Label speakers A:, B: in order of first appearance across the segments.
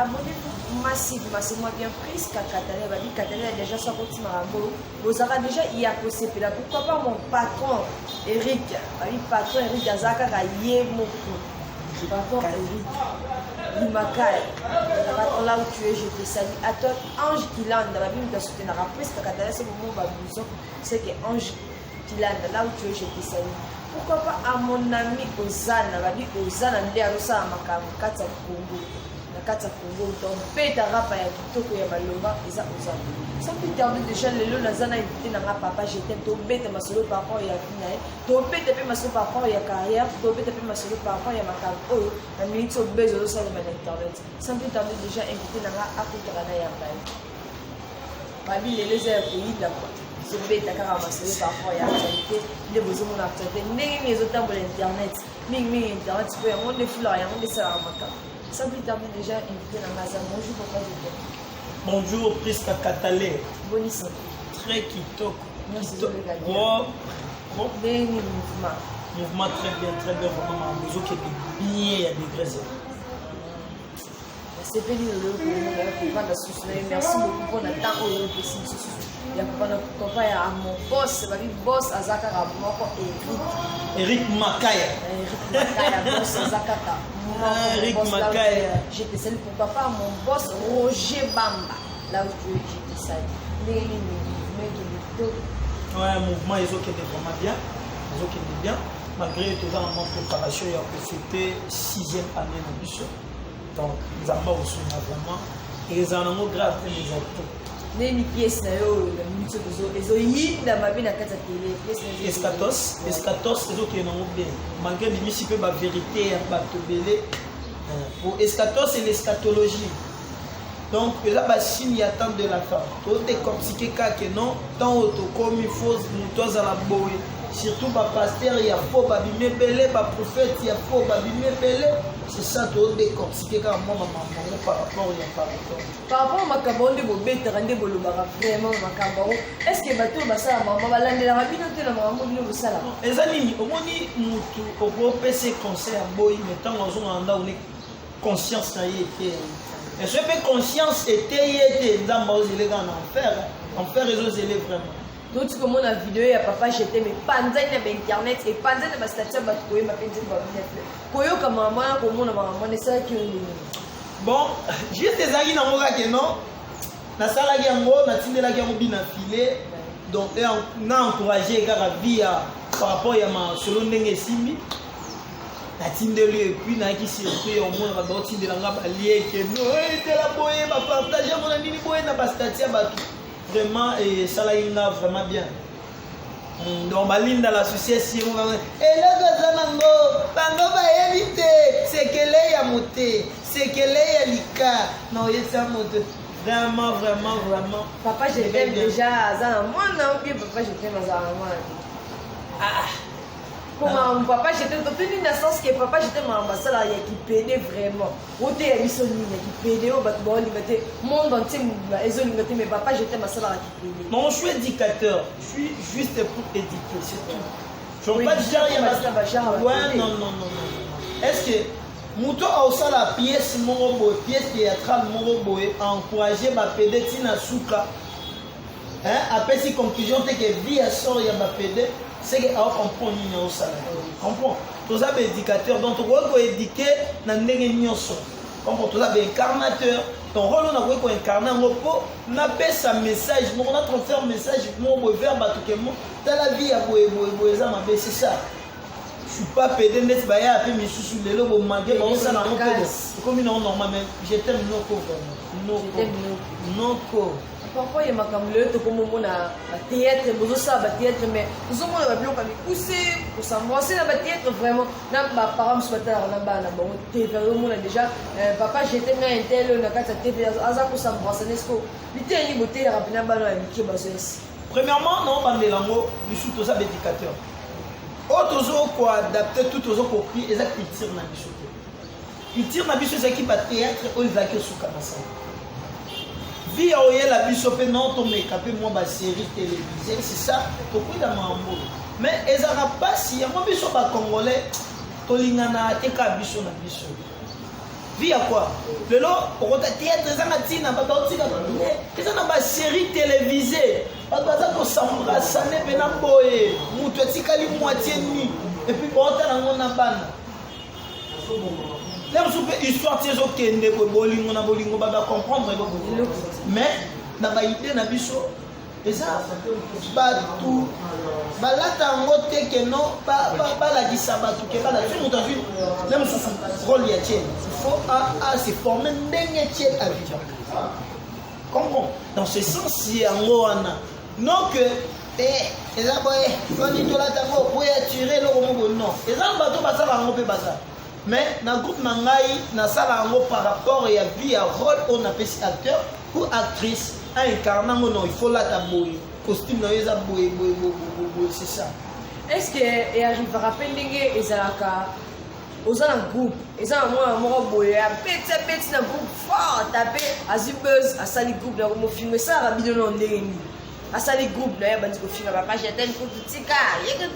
A: abonnez-vous massivement bien prise Katale babi Katale déjà soit petit marambo vous aurez déjà y a possible là pourquoi pas mon patron Eric babi patron Eric Azaka kaye moko patron Eric Limakai là où tu es je te salue à toi Ange Kilanda babi nous soutenir après Katale c'est mon babuzo c'est que Ange Kilanda là où tu es je te salue pourquoi pas à mon ami Ozana babi Ozana ndé arosa makambo kata Congo kata Congo donc peta rapa ya kitoko ya balomba eza Ozana sans plus tarder déjà lelo nazana invité na papa j'étais to beta masolo par rapport ya finae to beta pe masolo par rapport ya carrière to beta pe masolo par rapport ya makambo oyo na minute obezo zo sala na internet sans plus tarder déjà invité na akutara na ya bayi babi lelo za koyida quoi ce bête à caractère par rapport à l'actualité, les besoins de l'actualité, les autres pour l'internet, internet, tu peux y avoir des fleurs, y avoir des salades. Ça peut terminer déjà invité dans la maison. Bonjour, papa, je t'aime.
B: Bonjour, Prisca Katale.
A: Bonissime.
B: Très kitoko.
A: Merci de le gagner.
B: Oh.
A: Des mouvements.
B: Mouvement très bien, vraiment. Besoin qui est bien, il y a des graisses.
A: C'est fini le merci beaucoup pour notre temps. Il y a mon boss, boss Azaka
B: Eric Makaya.
A: Boss Azaka.
B: Eric Makaya.
A: J'étais celle pour papa, mon boss Roger Bamba. Là où tu es, j'étais ça.
B: Ouais, mouvement, ils ont été vraiment bien. Ils ont été bien. Malgré tout ça, en préparation, il y a profité 6e année de mission. Donc, nous avons aussi vraiment. Et ils en ont grave les autres.
A: Les pièces, les oïdes, la mabine à quatre télé.
B: Escatos, les autres qui ont bien. Malgré les municipaux, la vérité, la belé. Pour Escatos, c'est l'escatologie. Donc, là, il y a tant de la femme. Tout est compliqué car non, tant comme il faut, nous tous à la boue. Surtout par pasteur, il y a faux, babimé belé, par prophète, il y a faux, babimé belé. C'est ça tout décortiqué car moi, maman, par rapport
A: par rapport à Macabon de Bobet, rendez vous vraiment Macabon. Est-ce que bateau basa maman va l'année la rabine de la maman de Sala?
B: Les amis, au moins, nous au gros PC conseil à boy, mettant en zone en daoulé conscience ça y était. Et ce que conscience était dans nos élèves en enfer les autres élèves vraiment.
A: Donc tu commandes la vidéo et papa j'étais mais panza na internet et panza na statut ba koye ma penzi ba net. Koyo comme maman comme maman ne ça que
B: bon, juste des amis na moka que non. Na sala yango na tindela yango bina filé. Donc on a encouragé gars vie par rapport à ma selon ndenge simbi. Na tindeli et puis na ki circuit au moins ba tindela nga ba lié que non et la boye ba partager mon ami boye na ba statut ba vraiment et ça là il a vraiment bien donc balinda l'association et là gazanango bango ba éviter c'est que les ya moté c'est que les ya lika non il ça moté vraiment
A: papa je t'aime déjà azana moi non bien papa je t'aime azana moi comment papa j'étais dans une naissance que papa j'étais ma ambassade qui pédait vraiment où t'es à l'issue qui pédait au bâtiment limité monde entier mais papa j'étais ma salle qui pédait
B: non je suis éducateur je suis juste pour éduquer c'est tout je ne veux pas dire il y a ouais non est-ce que Mouto a aussi la pièce morobo pièce théâtrale morobo a encouragé ma pédé tina souka après si conclusion c'est que vie à sort il y a ma pédé c'est que on comprend ni ça comprend tous ça éducateur donc on doit éduquer na ndenge nyonso comprend tous ça incarnateur ton rôle on a quoi incarner en repos na pesa message on a transfert message mon vers batukémo dans la vie à boye ça m'a c'est ça je suis pas pédé net ba ya après mi sous les lobo mangué on ça na mon pédé comme non normal mais je t'aime non
A: parfois il y a comme on a théâtre théâtre mais nous sommes comme poussé pour s'embrasser dans théâtre vraiment na parents souhaiter na bon déjà papa j'étais na intel na kata TV aza pour s'embrasser nesco l'ité ni beauté rapidement balo ya miki bazosi
B: premièrement non bandelango bisu to ça éducateur auto ko adapter tout aux compris exact culture na bisu culture na bisu c'est qui ba théâtre ou ils accueillent sous kamasa vie oye la bisope non to make up moi ba série télévisée c'est ça to kuida mambo mais ezara pas si moi biso ba congolais to lingana te ka biso na biso vie à quoi? Le lot, on va théâtre, ça n'a tina, ça n'a pas série télévisée. On va s'embrasser, on va boyer, on va tikali moitié nuit, et puis on va dans la bande. Là, on histoire de ce qui est bolingo, on va comprendre. Mais, dans la idée, on a vu ça. Et ça, tout, là, t'as noté que non, pas la disabatu, que pas la vie, on a vu, même sous rôle y a il faut se former d'un tiers à vivre. Comprends? Dans ce sens, il y a un mot. Non que, et là, on dit que là, t'as pour attirer le roman, non. Et là, on va tout passer à un peu bazar. Mais dans le groupe Nangaï, dans ça, par rapport à la vie, à rôle, on appelle acteur ou actrice. Incarnant, il faut la tabouille. Costume, c'est ça.
A: Est-ce que, et arrive à rappeler les Ezalaka, aux un groupe, et ça, moi, petit dans groupe fort, tapé, à Zibuzz, à Sali Group, dans le film, ça, à Bidon, à Sali Group, là, il y a un film, à page, il y a un coup de tika, il y a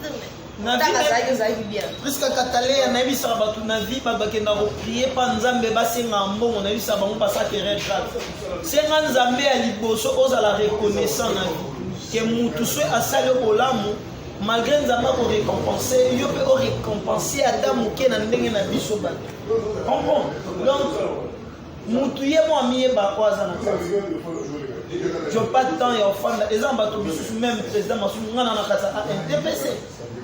B: presque Katalé, on a vu ça, na vie, pas que na reprier, pas Nzambe, basé en bon, on a vu ça, on passe à terre grave. C'est un Nzambe à l'Iboso, ose à la reconnaissance, que Moutou soit à Salé au Lamou, malgré Nzambe pour récompenser, il peut récompenser à Damouké dans le na bisoba. Comprends? Donc, Moutou y est moi, mié, bah, quoi, ça n'a pas. Je n'ai pas de temps et enfant, les gens même président Massoum, on a un DPC.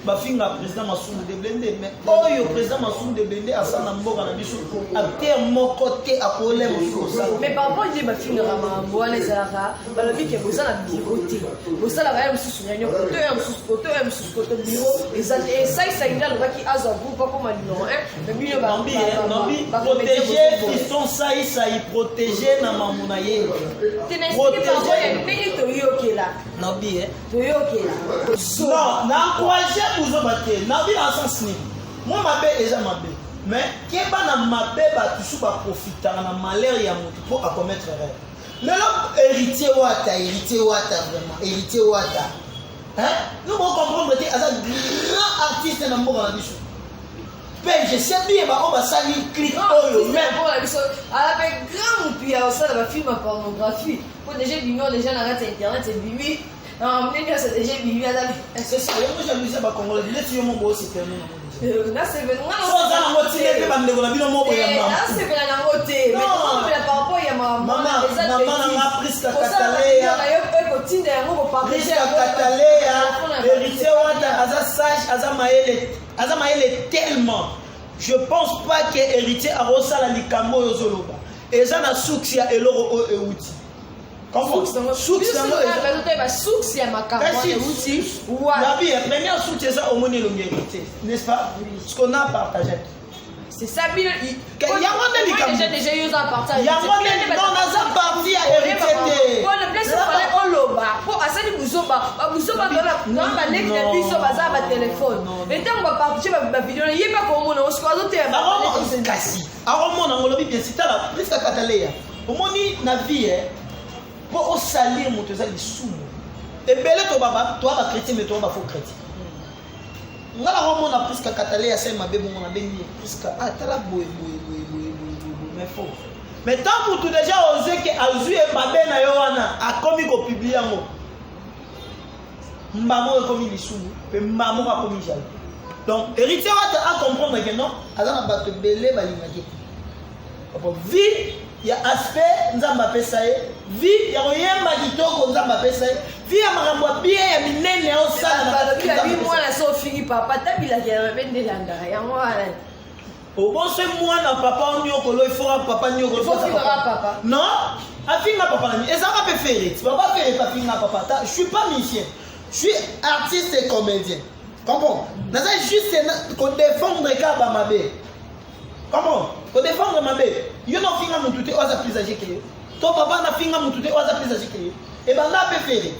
B: Bafinga président Massoum de Blende, mais oh yo président Massoum de Blende à Sanamboga na biso à terre mon côté à problème aussi.
A: Mais par rapport à Bafinga Ramambo les Zara, balobi que vous avez biroté. Vous avez la même sous réunion côté côté bureau et ça il y a le qui a vous pas comme non hein. Mais bien
B: Nambi protéger fiston ça il protéger na mamunaye.
A: Protéger pas il y là.
B: Nambi hein.
A: Non,
B: na encourager vous battre. Na vie en sens ni. Moi ma bé déjà ma bé. Mais qui est pas na ma bé ba tout ba profiter na malheur ya moto pour commettre erreur. Le héritier wata vraiment, héritier wata. Hein? Nous on comprendre que as un grand artiste na mboka na biso. Ben je sais bien on va salir clic oyo même
A: pour la biso avec grand puis ça va film en pornographie. Pour déjà bimio déjà na internet c'est bimi. Non, mais c'est déjà bimio là.
B: C'est ça, moi j'aime ça ba congolais, les mon boss c'est terminé.
A: Là c'est venu.
B: Ça ça na motivé pe ba ndeko na bino mo boya mama.
A: Là c'est venu na moté. Mais comment la par rapport ya maman
B: na Priska Katalea. Priska Katalea, héritier wata aza sage, aza maele tellement. Je pense pas que héritier a rosala likambo yo zoloba. Eza na suksi ya eloro o euti. Comment suksi
A: ya makambo euti.
B: La vie, la première suksi ça au monde l'héritier, n'est-ce pas? Ce qu'on a partagé.
A: C'est ça, il y a
B: déjà
A: eu un partage.
B: Il y a un parti à héritier.
A: Pour le blessé, on l'a pour Assani Bouzoba, Bouzoba dans la lettre de Biso Baza à téléphone. Et tant qu'on va partager ma vidéo, il n'y a pas comme on se croise au terme.
B: Kasi. Alors, on a un bien cité là, plus qu'à Cataléa. Au moins, na vie, pour salir mon tesal du sous. Et belle toi, toi, chrétien, mais toi, faux chrétien. Nga la romo na Priska Katalea c'est ma bébé mon abeni Priska atala boy mais faux mais tant pour tout déjà osé que azu e mabe na yo wana a komi ko publier ngo mbamo e komi lisunu pe mbamo ka komi jalo donc héritier wa a comprendre que non azana bato belé balingaki pour vie il y a aspect nzamba pesa ye vie ya koyemba kitoko nzamba pesa ye vie ya makambo bien ya minene ya osala
A: na vie mwana so fini papa tabila ya bendela ndara ya mwana
B: au bon c'est moi na papa nyokolo il fera papa nyokolo
A: il faut papa
B: non afinga papa ni eza ka pe faire papa fait pas finga papa je suis pas musicien je suis artiste et comédien comprends naza juste ko défendre ka ba mabe comment ko défendre mabe yo no finga mutu te oza plus âgé que ton papa na finga mutu te oza plus âgé que et ben là peut faire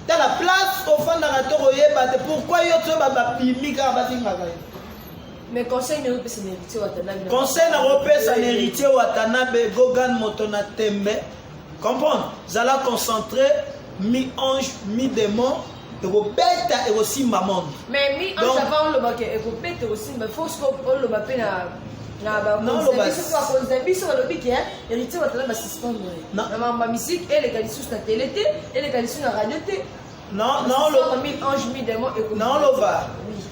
B: dans la place au fond narrateur oyeba pourquoi yo to ba pimika ba finga ka
A: mais conseil ne peut pas héritier Watanabe
B: conseil na repesa héritier Watanabe Gogan Motona Tembe comprendre zala concentré mi ange mi démon et bête et aussi maman
A: mais mi ange avant le bac et bête aussi mais faut que on le bapé na Non, héritier va suspendre. Ma musique, elle est sur la télé, elle est sur la radio.
B: Non,
A: non,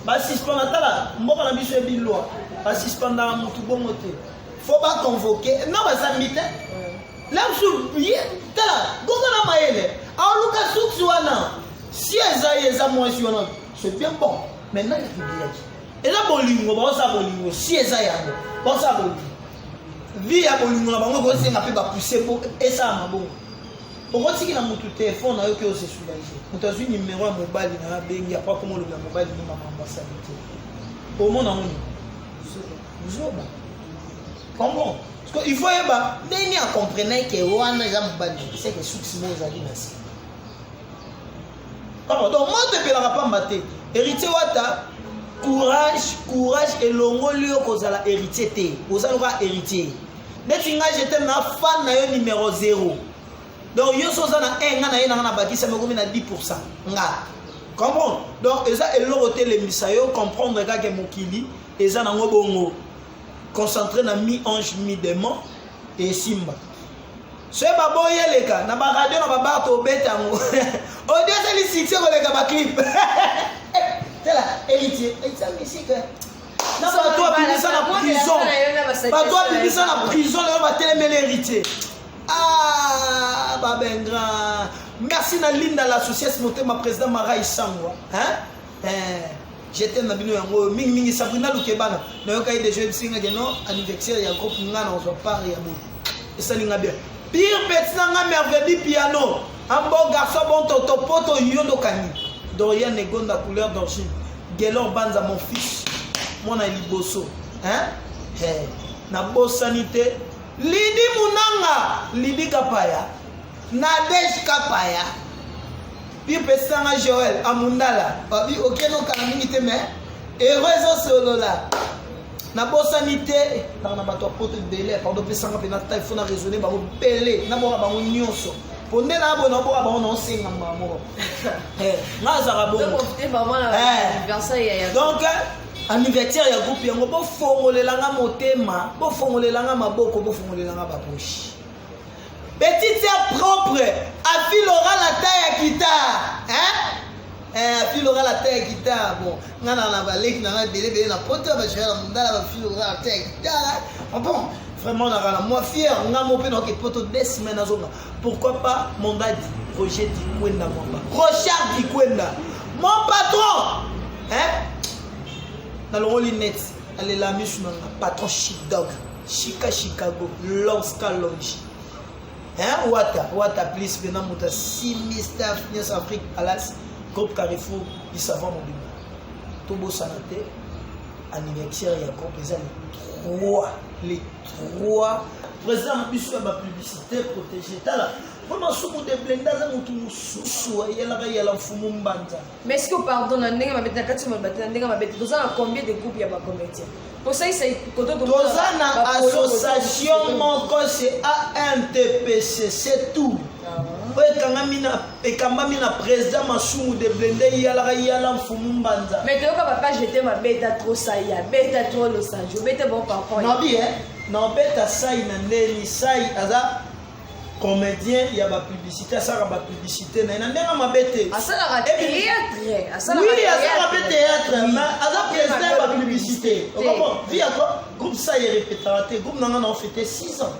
B: bah suspendre là, moi on a mis sur une loi. Bah suspendre dans mon tout bon côté. Faut pas convoquer. Non, bah ça m'ite. Là où bien, là, gongana maele. Alors Lucas Souksouana, si eza moins sur nous, c'est bien bon. Maintenant il y a et là bolingo, bon ça bolingo. Si eza yango, bon ça bolingo. Vie ya bolingo na bango ko senga pe ba pousser pour et ça ma bon. Pourquoi tu as mon téléphone na yo ke o se soulager. Mutu azwi numéro ya mobile na bengi apa comment le mobile ni mama ambassade. Au monde en Zoba. Comment? Parce qu'il faut y avoir. Deni a comprenait que wana ya mobile c'est que Souksimo ezali nasi. Comment? Donc moi te pelaka pas maté. Héritier wata courage et longoli kozala héritier té. Ozala héritier. Neti nga j'étais na fan na yo numéro 0. Donc yo soza na 1 nga na ye na bakisa me komi na 10% nga. Comprendre? Donc eza eloko te le misayo comprendre ka ke mokili eza nango bongo concentré na mi ange mi démon et simba. Ce babo yeleka na ba radio na ba bar to betango. Audio c'est les succès ko leka ba clip. C'est là héritier, ça musique. Na ba toi bimisa na prison. Ba toi bimisa na prison le ba télémé héritier. Ah, Babengra. Merci Nalinda l'association Motema président Mara Sangwa. Hein? J'étais na bino yango mingi Sabrina Lukebana. Na yoka ide jeux singa geno anniversaire ya groupe ngana on va parler ya mo. Et ça linga bien. Pire petit nga merveille piano. Un bon garçon bon toto poto yondo kani. Dorian Negonda couleur d'origine. Gelor Banza mon fils. Mon a liboso. Hein? Na bo sanité. Lidi Munanga, Lidi Kapaya, Nadej Kapaya, puis Pestanga Joël, Amundala, Babi Okeno Kanamite me, heureuse solo là. Na bo sanité, na bato pote belé, pardon Pestanga penata, il faut na raisonner ba belé, na bo ba nyonso. Ponde na bo na bo ba on singa mamo. Ngazara bo. Donc anniversaire ya groupe yango bo fongolelanga motema bo fongolelanga maboko bo fongolelanga bapoche petite sœur propre afilera la taille ya guitare afilera la taille ya guitare bon ngana na baleki na belé na poto ba jela mundala ba filera la taille ya guitare bon vraiment na rala moi fier ngamo pe na ke poto des semaines azonga pourquoi pas mon dadi Roger Dikwenda Rochard Dikwenda mon patron dans le rôle net, elle est la mise sur patron Chic Dog, Chica Chicago, Lonska Longe. Hein, Wata, please, Benam Mouta, 6 Mr. Finance Afrique, Alas, Groupe Carrefour, il savent mon bébé. Tobo Sanate, anniversaire, il y a quoi, les trois. Président, monsieur, ma publicité protégée.
A: Mais est-ce que pardon, combien de groupes il y a pour ça, c'est
B: association, c'est ANTPC, c'est tout. Et quand même, président Massoumou de Blende, il y a la Fumumbanza.
A: Mais tu vas pas jeter ma bête à trop ça, bête à trop le sang. Je vais te bon parfois.
B: Non, bien, non, bête à ça, il n'y a ça, comédien, il y a la publicité, ça la publicité, il y a ma bête.
A: Ah, ça la théâtre.
B: Oui, il y a ça la théâtre, mais à la publicité. Comment? Via quoi? Groupe ça, il répétera, groupe n'a pas fêté 6 ans.